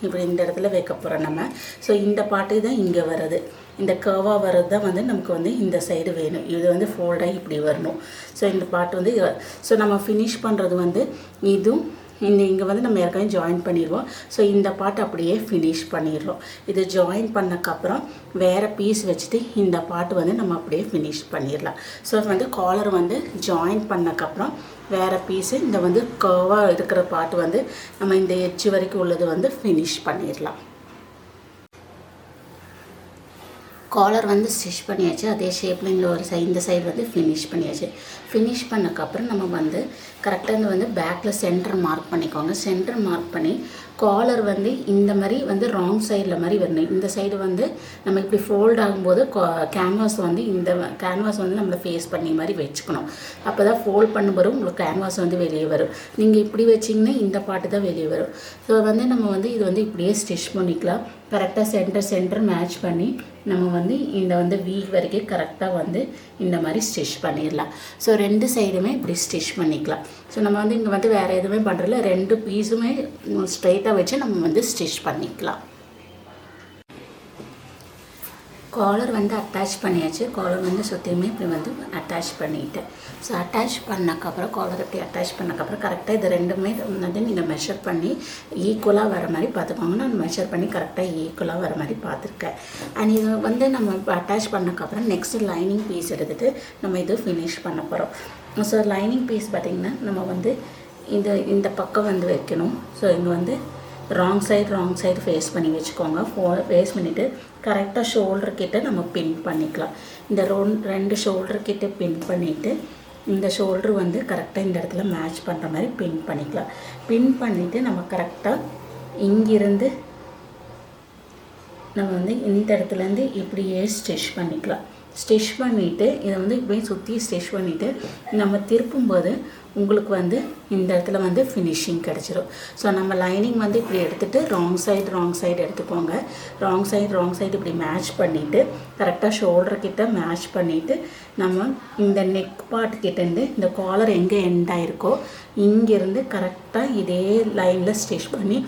இப்படி இந்த இடத்துல வைக்க போகிறோம் நம்ம. ஸோ இந்த பார்ட்டு தான் இங்கே வருது. இந்த கர்வாக வர்றது தான் வந்து நமக்கு வந்து இந்த சைடு வேணும். இது வந்து ஃபோல்டாகி இப்படி வரணும். ஸோ இந்த பார்ட் வந்து ஸோ நம்ம ஃபினிஷ் பண்ணுறது வந்து இதுவும் இங்கே வந்து நம்ம ஏற்கனவே ஜாயின் பண்ணிடுவோம். ஸோ இந்த பார்ட் அப்படியே ஃபினிஷ் பண்ணிடுறோம். இது ஜாயின் பண்ணக்கப்புறம் வேறு பீஸ் வச்சுட்டு இந்த பார்ட் வந்து நம்ம அப்படியே ஃபினிஷ் பண்ணிடலாம். ஸோ வந்து காலர் வந்து ஜாயின் பண்ணக்கப்புறம் வேறு பீஸு இந்த வந்து கர்வாக இருக்கிற பார்ட் வந்து நம்ம இந்த எட்ஜ் வரைக்கும் உள்ளது வந்து ஃபினிஷ் பண்ணிடலாம். காலர் வந்து ஸ்டிச் பண்ணியாச்சு. அதே ஷேப்பில் இந்த சைடு வந்து ஃபினிஷ் பண்ணியாச்சு. ஃபினிஷ் பண்ணக்கப்புறம் நம்ம வந்து கரெக்டாக இந்த வந்து பேக்கில் சென்டர் மார்க் பண்ணிக்கோங்க. சென்டர் மார்க் பண்ணி காலர் வந்து இந்த மாதிரி வந்து ராங் சைடில் மாதிரி வரணும். இந்த சைடு வந்து நம்ம இப்படி ஃபோல்ட் ஆகும்போது கேன்வாஸ் வந்து இந்த கேன்வாஸ் வந்து நம்மளை ஃபேஸ் பண்ணி மாதிரி வச்சுக்கணும். அப்போ தான் ஃபோல்ட் பண்ணும்போது உங்களுக்கு கேன்வாஸ் வந்து வெளியே வரும். நீங்கள் இப்படி வச்சிங்கன்னா இந்த பாட்டு தான் வெளியே வரும். ஸோ வந்து நம்ம வந்து இது வந்து இப்படியே ஸ்டிச் பண்ணிக்கலாம். கரெக்டாக சென்டர் மேட்ச் பண்ணி நம்ம வந்து இந்த வந்து வீக் வரைக்கும் கரெக்டாக வந்து இந்த மாதிரி ஸ்டிச் பண்ணிடலாம். ஸோ 2 சைடுமே இப்படி ஸ்டிச் பண்ணிக்கலாம். ஸோ நம்ம வந்து இங்கே வந்து வேறு எதுவுமே பண்ணுறதில்ல. 2 பீஸுமே ஸ்ட்ரைட்டாக வச்சு நம்ம வந்து ஸ்டிச் பண்ணிக்கலாம். காலர் வந்து அட்டாச் பண்ணியாச்சு. காலர் வந்து சுற்றியுமே இப்படி வந்து அட்டாச் பண்ணிவிட்டேன். ஸோ அட்டாச் பண்ணக்கப்புறம் காலர் இப்படி அட்டாச் பண்ணக்கப்புறம் கரெக்டாக இது ரெண்டுமே வந்து நீங்கள் மெஷர் பண்ணி ஈக்குவலாக வர மாதிரி பார்த்துக்கோங்க. நான் மெஷர் பண்ணி கரெக்டாக ஈக்குவலாக வர மாதிரி பார்த்துருக்கேன். அண்ட் இது வந்து நம்ம அட்டாச் பண்ணக்கப்புறம் நெக்ஸ்ட்டு லைனிங் பீஸ் எடுத்துகிட்டு நம்ம இது ஃபினிஷ் பண்ண போகிறோம். ஸோ லைனிங் பீஸ் பார்த்திங்கன்னா நம்ம வந்து இந்த பக்கம் வந்து வைக்கணும். ஸோ இங்கே வந்து ராங் சைடு ஃபேஸ் பண்ணி வச்சுக்கோங்க. ஃபேஸ் பண்ணிவிட்டு கரெக்டாக ஷோல்டர் கிட்ட நம்ம பின் பண்ணிக்கலாம். இந்த ரெண்டு ஷோல்டர் கிட்ட பின் பண்ணிவிட்டு இந்த ஷோல்டர் வந்து கரெக்டாக இந்த இடத்துல மேட்ச் பண்ணுற மாதிரி பின் பண்ணிக்கலாம். பின் பண்ணிவிட்டு நம்ம கரெக்டாக இங்கிருந்து நம்ம வந்து இந்த இடத்துலேருந்து இப்படியே ஸ்டிச் பண்ணிக்கலாம். ஸ்டிச் பண்ணிவிட்டு இதை வந்து இப்படியே சுற்றி ஸ்டிச் பண்ணிவிட்டு நம்ம திருப்பும்போது உங்களுக்கு வந்து இந்த இடத்துல வந்து ஃபினிஷிங் கிடச்சிரும். ஸோ நம்ம லைனிங் வந்து இப்படி எடுத்துகிட்டு ராங் சைடு எடுத்துக்கோங்க. ராங் சைடு இப்படி மேட்ச் பண்ணிவிட்டு கரெக்டாக ஷோல்டர் கிட்ட மேட்ச் பண்ணிவிட்டு நம்ம இந்த நெக் பார்ட் கிட்டேருந்து இந்த காலர் எங்கே எண்ட் ஆகிருக்கோ இங்கேருந்து கரெக்டாக இதே லைனில் ஸ்டிச் பண்ணி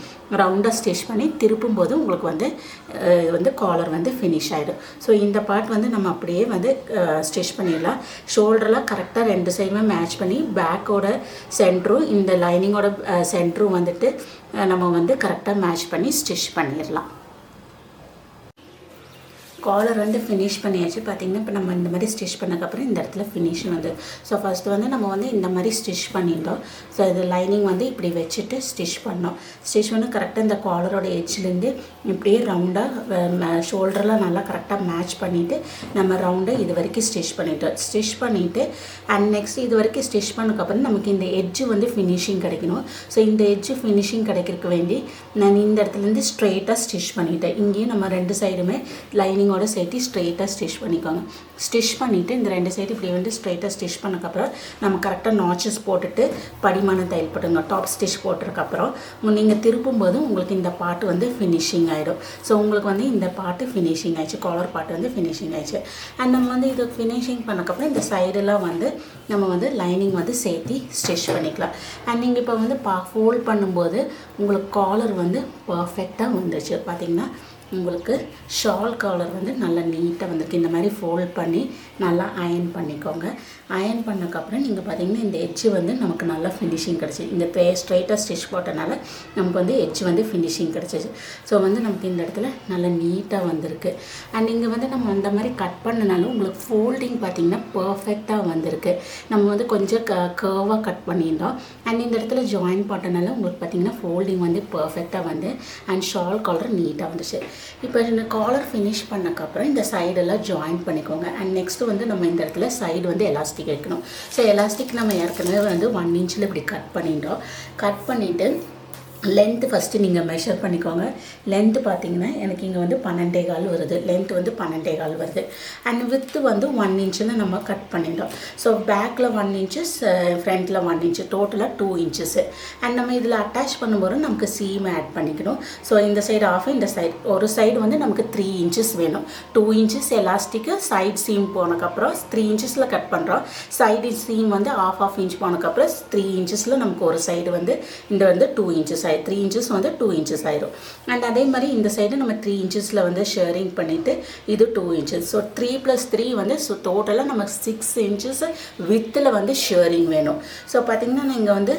ரவுண்டாக ஸ்டிச் பண்ணி திருப்பும்போது உங்களுக்கு வந்து காலர் வந்து ஃபினிஷ் ஆகிடும். ஸோ இந்த பார்ட் வந்து நம்ம அப்படியே வந்து ஸ்டிச் பண்ணிடலாம். ஷோல்டரெலாம் கரெக்டாக ரெண்டு சைடுமே மேட்ச் பண்ணி பேக்கோட சென்டரும் இந்த லைனிங்கோட சென்டரும் வந்துட்டு நம்ம வந்து கரெக்டாக மேட்ச் பண்ணி ஸ்டிச் பண்ணிடலாம். காலர் வந்து ஃபினிஷ் பண்ணியாச்சு. பார்த்திங்கன்னா இப்போ நம்ம இந்த மாதிரி ஸ்டிச் பண்ணக்கப்புறம் இந்த இடத்துல ஃபினிஷிங் வந்து ஸோ ஃபஸ்ட்டு வந்து நம்ம வந்து இந்த மாதிரி ஸ்டிச் பண்ணியிருந்தோம். ஸோ இது லைனிங் வந்து இப்படி வச்சுட்டு ஸ்டிச் பண்ணோம். ஸ்டிச் பண்ணி கரெக்டாக இந்த காலரோட எட்ஜ்லேருந்து இப்படியே ரவுண்டாக ஷோல்டர்லாம் நல்லா கரெக்டாக மேட்ச் பண்ணிவிட்டு நம்ம ரவுண்டாக இது வரைக்கும் ஸ்டிச் பண்ணிட்டோம். ஸ்டிச் பண்ணிவிட்டு அண்ட் நெக்ஸ்ட் இது வரைக்கும் ஸ்டிச் பண்ணக்கப்புறம் நமக்கு இந்த எட்ஜு வந்து ஃபினிஷிங் கிடைக்கணும். ஸோ இந்த எட்ஜு ஃபினிஷிங் கிடைக்கிறதுக்கு வேண்டி நான் இந்த இடத்துலேருந்து ஸ்ட்ரெயிட்டாக ஸ்டிச் பண்ணிட்டேன். இங்கேயும் நம்ம ரெண்டு சைடுமே லைனிங்கோட சேர்த்து ஸ்ட்ரெயிட்டாக ஸ்டிச் பண்ணிக்கோங்க. ஸ்டிச் பண்ணிவிட்டு இந்த ரெண்டு சைடு இப்படி வந்து ஸ்ட்ரெயிட்டாக ஸ்டிச் பண்ணக்கப்புறம் நம்ம கரெக்டாக நாச்சஸ் போட்டுட்டு படிமான தையல் போட்டுங்க. டாப் ஸ்டிச் போட்டதுக்கப்புறம் நீங்கள் திருப்பும்போது உங்களுக்கு இந்த பார்ட் வந்து ஃபினிஷிங் ஆகிடும். ஸோ உங்களுக்கு வந்து இந்த பார்ட்டு ஃபினிஷிங் ஆயிடுச்சு. காலர் பார்ட் வந்து ஃபினிஷிங் ஆயிடுச்சு. அண்ட் நம்ம வந்து இது ஃபினிஷிங் பண்ணக்கப்புறம் இந்த சைடெல்லாம் வந்து நம்ம வந்து லைனிங் வந்து சேர்த்து ஸ்டிச் பண்ணிக்கலாம். அண்ட் நீங்கள் இப்போ வந்து ஃபோல்ட் பண்ணும்போது உங்களுக்கு காலர் வந்து பர்ஃபெக்டாக வந்துடுச்சு. பார்த்திங்கன்னா உங்களுக்கு ஷால் காலர் வந்து நல்லா நீட்டாக வந்திருக்கு. இந்த மாதிரி ஃபோல்ட் பண்ணி நல்லா அயன் பண்ணிக்கோங்க. அயன் பண்ணக்கப்புறம் நீங்கள் பார்த்திங்கன்னா இந்த எட்ஜு வந்து நமக்கு நல்லா ஃபினிஷிங் கிடச்சி இந்த ஸ்ட்ரைட்டாக ஸ்டிச் போட்டனால நமக்கு வந்து எட்ஜு வந்து ஃபினிஷிங் கிடச்சிச்சு. ஸோ வந்து நமக்கு இந்த இடத்துல நல்லா நீட்டாக வந்திருக்கு. அண்ட் இங்கே வந்து நம்ம அந்த மாதிரி கட் பண்ணனாலும் உங்களுக்கு ஃபோல்டிங் பார்த்திங்கன்னா பர்ஃபெக்டாக வந்திருக்கு. நம்ம வந்து கொஞ்சம் கர்வாக கட் பண்ணியிருந்தோம். அண்ட் இந்த இடத்துல ஜாயின் போட்டனால உங்களுக்கு பார்த்திங்கன்னா ஃபோல்டிங் வந்து பர்ஃபெக்டாக வந்து அண்ட் ஷால் காலர் நீட்டாக வந்துச்சு. இப்போ இந்த காலர் ஃபினிஷ் பண்ணக்கப்புறம் இந்த சைடெல்லாம் ஜாயின் பண்ணிக்கோங்க. அண்ட் நெக்ஸ்ட்டு வந்து நம்ம இந்த இடத்துல சைடு வந்து எலாஸ்டிக் வைக்கணும். ஸோ எலாஸ்டிக் நம்ம ஏற்கனவே வந்து 1 இன்ச்சில் இப்படி கட் பண்ணிட்டோம். கட் பண்ணிவிட்டு லென்த்து ஃபஸ்ட்டு நீங்கள் மெஷர் பண்ணிக்கோங்க. லென்த்து பார்த்தீங்கன்னா எனக்கு இங்கே வந்து 12.25 வருது. லென்த் வந்து 12.25 வருது. அண்ட் வித்து வந்து 1 இன்ச்சில் நம்ம கட் பண்ணிட்டோம். ஸோ பேக்கில் 1 இன்ச்சஸ், ஃப்ரண்ட்டில் 1 இன்ச்சு, டோட்டலாக 2 இன்ச்சஸ்ஸு. அண்ட் நம்ம இதில் அட்டாச் பண்ணும்போது நமக்கு சீம் ஆட் பண்ணிக்கணும். ஸோ இந்த சைடு ஆஃப், இந்த சைடு ஒரு சைடு வந்து நமக்கு 3 இன்ச்சஸ் வேணும். 2 இன்ச்சஸ் எலாஸ்டிக்கு சைட் சீம் போனதுக்கப்புறம் 3 இன்ச்சஸில் கட் பண்ணுறோம். சைடு சீம் வந்து ஆஃப் இன்ச் போனதுக்கப்புறம் 3 இன்ச்சஸில் நமக்கு ஒரு சைடு வந்து இந்த வந்து 2 இன்ச்சஸ் 3 இன்ச்சஸ் வந்து 2 இன்ச்சஸ் ஆயிடும். அண்ட் அதே மாதிரி இந்த சைடு நம்ம 3 இன்ச்சஸில் வந்து ஷேரிங் பண்ணிவிட்டு இது 2 இன்ச்சஸ். ஸோ 3 + 3 வந்து டோட்டலாக நமக்கு 6 இன்ச்சஸ் வித்தில் வந்து ஷேரிங் வேணும். ஸோ பார்த்திங்கன்னா நான் இங்கே வந்து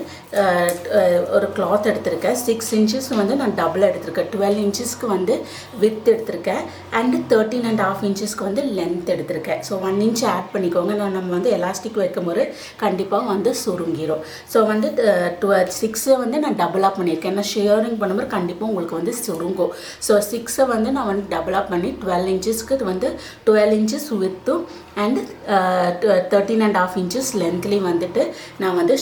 ஒரு கிளாத் எடுத்திருக்கேன். 6 இன்ச்சஸ் வந்து நான் டபுள் எடுத்திருக்கேன். 12 இன்ச்சஸ்க்கு வந்து வித் எடுத்திருக்கேன். அண்டு 13.5 இன்ச்சஸ்க்கு வந்து லென்த் எடுத்திருக்கேன். ஸோ 1 இன்ச் ஆட் பண்ணிக்கோங்க. நம்ம வந்து எலாஸ்டிக் வைக்கும்போது கண்டிப்பாக வந்து சுருங்கிடும். ஸோ வந்து 6 வந்து நான் டபுள் அப் பண்ணியிருக்கேன். ஏன்னா ஷேரிங் பண்ணும்போது கண்டிப்பாக உங்களுக்கு வந்து சுருங்கும். ஸோ 6 வந்து நான் வந்து டபுள் அப் பண்ணி 12 இன்ச்சஸ்க்கு வந்து 12 இன்ச்சஸ் வித்தும் அண்ட் 13.5 இன்ச்சஸ் லென்த்லேயும் வந்துட்டு நான் வந்து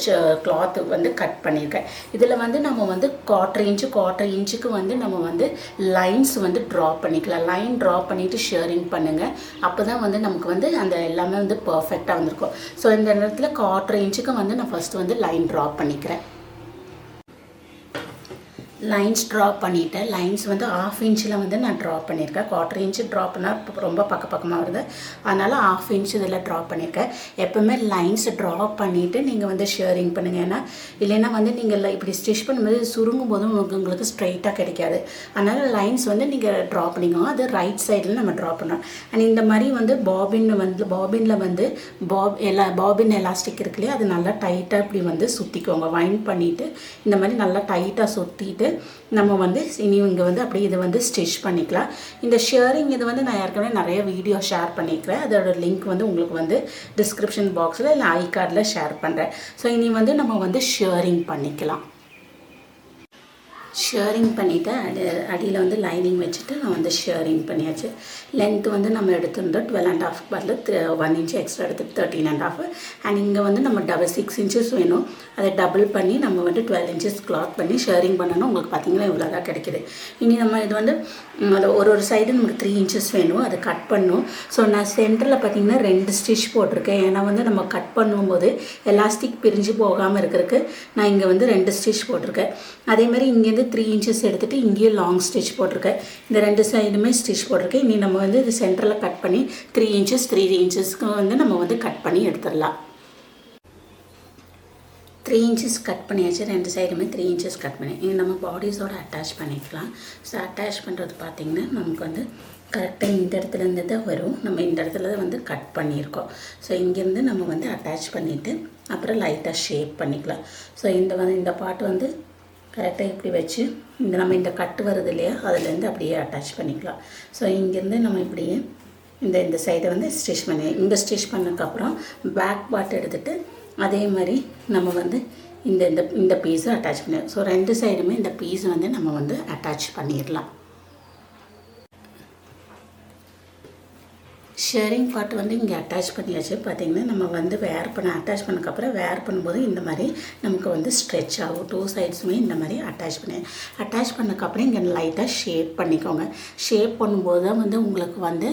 கிளாத் வந்து கட் பண்ணியிருக்கேன். இதில் வந்து நம்ம வந்து 1/4 இன்ச்சுக்கு வந்து நம்ம வந்து லைன்ஸ் வந்து ட்ரா பண்ணிக்கலாம். லைன் ட்ரா பண்ணிவிட்டு ஷேரிங் பண்ணுங்கள். அப்போ தான் வந்து நமக்கு வந்து அந்த எல்லாமே வந்து பர்ஃபெக்டாக வந்திருக்கும். ஸோ இந்த இடத்துல 1/4 இன்ச்சுக்கு வந்து நான் ஃபஸ்ட்டு வந்து லைன் ட்ரா பண்ணிக்கிறேன். லைன்ஸ் ட்ரா பண்ணிவிட்டேன். லைன்ஸ் வந்து 1/2 இன்ச்சில் வந்து நான் ட்ரா பண்ணியிருக்கேன். 1/4 இன்ச்சு ட்ரா பண்ணால் ரொம்ப பக்கமாக வருது, அதனால் 1/2 இன்ச் இதில் ட்ரா பண்ணியிருக்கேன். எப்போவுமே லைன்ஸ் ட்ரா பண்ணிவிட்டு நீங்கள் வந்து ஷேரிங் பண்ணுங்கள். ஏன்னா இல்லைன்னா வந்து நீங்கள் இப்படி ஸ்டிச் பண்ணும்போது சுருங்கும் போதும் உங்களுக்கு ஸ்ட்ரைட்டாக கிடைக்காது. அதனால் லைன்ஸ் வந்து நீங்கள் ட்ரா பண்ணிக்கோங்க. அது ரைட் சைடில் நம்ம ட்ரா பண்ணுறோம். அண்ட் இந்த மாதிரி வந்து பாபினில் வந்து பாபின் எலாஸ்டிக் இருக்கு இல்லையா, அது நல்லா டைட்டாக இப்படி வந்து சுற்றிக்கோங்க. வைண்ட் பண்ணிவிட்டு இந்த மாதிரி நல்லா டைட்டாக சுற்றிட்டு நம்ம வந்து இனி இங்கே வந்து அப்படியே இதை வந்து ஸ்டிச் பண்ணிக்கலாம். இந்த ஷேரிங் இது வந்து நான் ஏற்கனவே நிறைய வீடியோ ஷேர் பண்ணிக்கிறேன். அதோட லிங்க் வந்து உங்களுக்கு வந்து டிஸ்கிரிப்ஷன் பாக்ஸில் இல்லை ஐ கார்டில் ஷேர் பண்ணுறேன். ஸோ இனி வந்து நம்ம வந்து ஷேரிங் பண்ணிக்கலாம். ஷேரிங் பண்ணிவிட்டு அடியில் வந்து லைனிங் வச்சுட்டு நான் வந்து ஷேரிங் பண்ணியாச்சு. லென்த்து வந்து நம்ம எடுத்துருந்தோம் 12.5 பதில் 1 இன்ச் எக்ஸ்ட்ரா எடுத்து 13.5. அண்ட் இங்கே வந்து நம்ம 6 இன்ச்சஸ் வேணும். அதை டபுள் பண்ணி நம்ம வந்து 12 இன்ச்சஸ் கிளாத் பண்ணி ஷேரிங் பண்ணணும். உங்களுக்கு பார்த்தீங்கன்னா இவ்வளோ தான் கிடைக்கிது. இனி நம்ம இது வந்து அது ஒரு சைடு நமக்கு 3 இன்ச்சஸ் வேணும், அதை கட் பண்ணணும். ஸோ நான் சென்டரில் பார்த்தீங்கன்னா 2 ஸ்டிச் போட்டிருக்கேன். ஏன்னா வந்து நம்ம கட் பண்ணும்போது எலாஸ்டிக் பிரிஞ்சு போகாமல் இருக்கிறதுக்கு நான் இங்கே வந்து 2 ஸ்டிச் போட்டிருக்கேன். அதேமாதிரி இங்கேருந்து 3 இன்ச்சஸ் எடுத்துகிட்டு இங்கேயும் லாங் ஸ்டிச் போட்டிருக்கேன். இந்த 2 சைடுமே ஸ்டிச் போட்டிருக்கேன். இனி நம்ம வந்து இது சென்டரில் கட் பண்ணி 3 இன்ச்சஸ்க்கு வந்து நம்ம வந்து கட் பண்ணி எடுத்துடலாம். 3 இன்ச்சஸ் கட் பண்ணியாச்சு. 2 சைடுமே 3 இன்ச்சஸ் கட் பண்ணி இங்கே நம்ம பாடிஸோடு அட்டாச் பண்ணிக்கலாம். ஸோ அட்டாச் பண்ணுறது பார்த்திங்கன்னா நமக்கு வந்து கரெக்டாக இந்த இடத்துலேருந்து தான் வரும். நம்ம இந்த இடத்துல வந்து கட் பண்ணியிருக்கோம். ஸோ இங்கேருந்து நம்ம வந்து அட்டாச் பண்ணிவிட்டு அப்புறம் லைட்டாக ஷேப் பண்ணிக்கலாம். ஸோ இந்த பார்ட் வந்து கரெக்டாக இப்படி வச்சு நம்ம இந்த கட்டு வருது இல்லையா, அதுலேருந்து அப்படியே அட்டாச் பண்ணிக்கலாம். ஸோ இங்கேருந்து நம்ம இப்படியே இந்த சைடை வந்து ஸ்டிச் பண்ணி இந்த ஸ்டிச் பண்ணதுக்கப்புறம் பேக் பார்ட் எடுத்துகிட்டு அதே மாதிரி நம்ம வந்து இந்த பீஸை அட்டாச் பண்ணிடலாம். ஸோ 2 சைடுமே இந்த பீஸ் வந்து நம்ம வந்து அட்டாச் பண்ணிடலாம். ஷேரிங் பார்ட் வந்து இங்கே அட்டாச் பண்ணியாச்சு. பார்த்திங்கன்னா நம்ம வந்து அட்டாச் பண்ணக்கப்புறம் வேர் பண்ணும்போது இந்த மாதிரி நமக்கு வந்து ஸ்ட்ரெச் ஆகும். 2 சைட்ஸுமே இந்த மாதிரி அட்டாச் பண்ணக்கப்புறம் இங்கே லைட்டாக ஷேப் பண்ணிக்கோங்க. ஷேப் பண்ணும்போது தான் வந்து உங்களுக்கு வந்து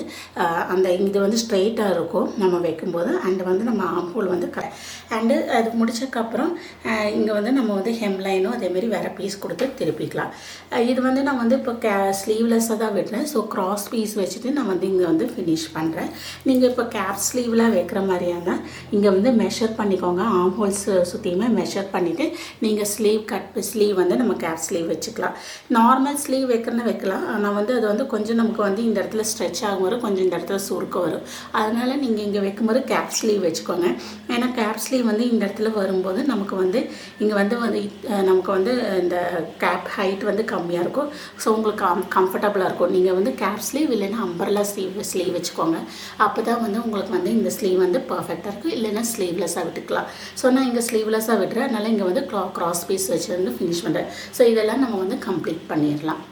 அந்த இது வந்து ஸ்ட்ரெயிட்டாக இருக்கும் நம்ம வைக்கும்போது. அண்டு வந்து நம்ம ஆம்ஹோல் வந்து அண்டு அது முடிச்சதுக்கப்புறம் இங்கே வந்து நம்ம வந்து ஹெம்லைனும் அதேமாரி வேறு பீஸ் கொடுத்து திருப்பிக்கலாம். இது வந்து நான் வந்து இப்போ ஸ்லீவ்லெஸ்ஸாக தான் விடுறேன். ஸோ கிராஸ் பீஸ் வச்சுட்டு நான் வந்து இங்கே வந்து ஃபினிஷ் பண்ணுறேன். நீங்கள் இப்போ கேப் ஸ்லீவ்லாம் வைக்கிற மாதிரியான இங்கே வந்து மெஷர் பண்ணிக்கோங்க. ஆம் ஹோல்ஸ் சுற்றியுமே மெஷர் பண்ணிவிட்டு நீங்கள் ஸ்லீவ் வந்து நம்ம கேப் ஸ்லீவ் வச்சுக்கலாம். நார்மல் ஸ்லீவ் வைக்கிறேன்னு வைக்கலாம். ஆனால் வந்து அது வந்து கொஞ்சம் நமக்கு வந்து இந்த இடத்துல ஸ்ட்ரெச் ஆகும் வரும், கொஞ்சம் இந்த இடத்துல சுருக்க வரும். அதனால் நீங்கள் இங்கே வைக்கும்போது கேப் ஸ்லீவ் வச்சுக்கோங்க. ஏன்னா கேப் ஸ்லீவ் வந்து இந்த இடத்துல வரும்போது நமக்கு வந்து இங்கே வந்து நமக்கு வந்து இந்த கேப் ஹைட் வந்து கம்மியாக இருக்கும். ஸோ உங்களுக்கு கம்ஃபர்டபுளாக இருக்கும். நீங்கள் வந்து கேப் ஸ்லீவ் இல்லைன்னா அம்பர்லா ஸ்லீவ் வச்சுக்கோங்க. அப்போ தான் வந்து உங்களுக்கு வந்து இந்த ஸ்லீவ் வந்து பர்ஃபெக்டாக இருக்கும். இல்லைன்னா ஸ்லீவ்லெஸ்ஸாக விட்டுக்கலாம். ஸோ நான் இங்கே ஸ்லீவ்லெஸ்ஸாக விட்டுறேன். அதனால் இங்கே வந்து கிராஸ் பீஸ் வச்சு வந்து ஃபினிஷ் பண்ணுறேன். ஸோ இதெல்லாம் நம்ம வந்து கம்ப்ளீட் பண்ணிடலாம்.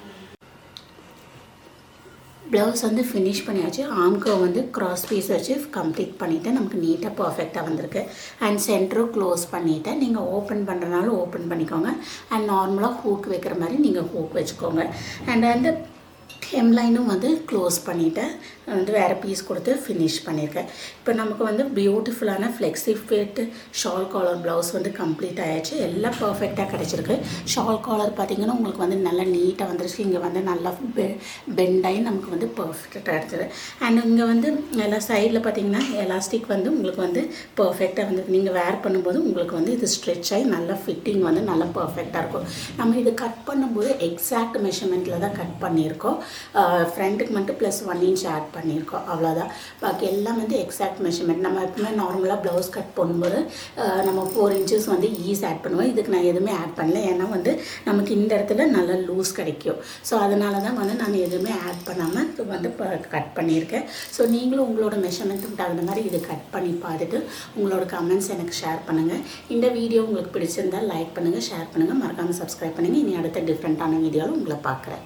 ப்ளவுஸ் வந்து ஃபினிஷ் பண்ணியாச்சு. ஆம்கோ வந்து கிராஸ் பீஸ் வச்சு கம்ப்ளீட் பண்ணிவிட்டு நமக்கு நீட்டாக பர்ஃபெக்டாக வந்திருக்கு. அண்ட் சென்டரும் க்ளோஸ் பண்ணிவிட்டு நீங்கள் ஓப்பன் பண்ணுறனாலும் ஓப்பன் பண்ணிக்கோங்க. அண்ட் நார்மலாக ஹூக் வைக்கிற மாதிரி நீங்கள் ஹூக் வச்சுக்கோங்க. அண்ட் அந்த ஹெம்லைனும் வந்து க்ளோஸ் பண்ணிவிட்டேன். வந்து வேறு பீஸ் கொடுத்து ஃபினிஷ் பண்ணியிருக்கேன். இப்போ நமக்கு வந்து பியூட்டிஃபுல்லான flexi fit shawl collar blouse வந்து கம்ப்ளீட் ஆகிடுச்சு. எல்லாம் பர்ஃபெக்டாக கிடச்சிருக்கு. ஷால் காலர் பார்த்திங்கன்னா உங்களுக்கு வந்து நல்லா நீட்டாக வந்துருச்சு. இங்கே வந்து நல்லா பெண்டாகி நமக்கு வந்து பர்ஃபெக்டாக கிடச்சிது. அண்ட் இங்கே வந்து எல்லா சைடில் பார்த்திங்கன்னா எலாஸ்டிக் வந்து உங்களுக்கு வந்து பர்ஃபெக்டாக வந்து நீங்கள் வேர் பண்ணும்போது உங்களுக்கு வந்து இது ஸ்ட்ரெச் ஆகி நல்லா ஃபிட்டிங் வந்து நல்லா பர்ஃபெக்டாக இருக்கும். நம்ம இது கட் பண்ணும்போது எக்ஸாக்ட் மெஷர்மெண்ட்டில் தான் கட் பண்ணியிருக்கோம். ஃப்ரண்ட்டுக்கு மட்டும் +1 இன்ச் ஆட் பண்ணியிருக்கோம், அவ்வளோதான். பாக்கி எல்லாம் வந்து எக்ஸாக்ட் மெஷர்மெண்ட். நம்ம எப்பவுமே நார்மலாக ப்ளவுஸ் கட் பண்ணும்போது நம்ம 4 இன்ச்சஸ் வந்து ஈஸ் ஆட் பண்ணுவோம். இதுக்கு நான் எதுவுமே ஆட் பண்ணல. ஏன்னா வந்து நமக்கு இந்த இடத்துல நல்லா லூஸ் கிடைக்கும். ஸோ அதனால தான் வந்து நான் எதுவுமே ஆட் பண்ணாமல் வந்து கட் பண்ணியிருக்கேன். ஸோ நீங்களும் உங்களோட மெஷர்மெண்ட்டுக்கு தகுந்த மாதிரி இது கட் பண்ணி பார்த்துட்டு உங்களோட கமெண்ட்ஸ் எனக்கு ஷேர் பண்ணுங்கள். இந்த வீடியோ உங்களுக்கு பிடிச்சிருந்தால் லைக் பண்ணுங்கள், ஷேர் பண்ணுங்கள், மறக்காமல் சப்ஸ்கிரைப் பண்ணுங்கள். இனி அடுத்த டிஃப்ரெண்ட்டான வீடியோவில் உங்களை பார்க்குறேன்.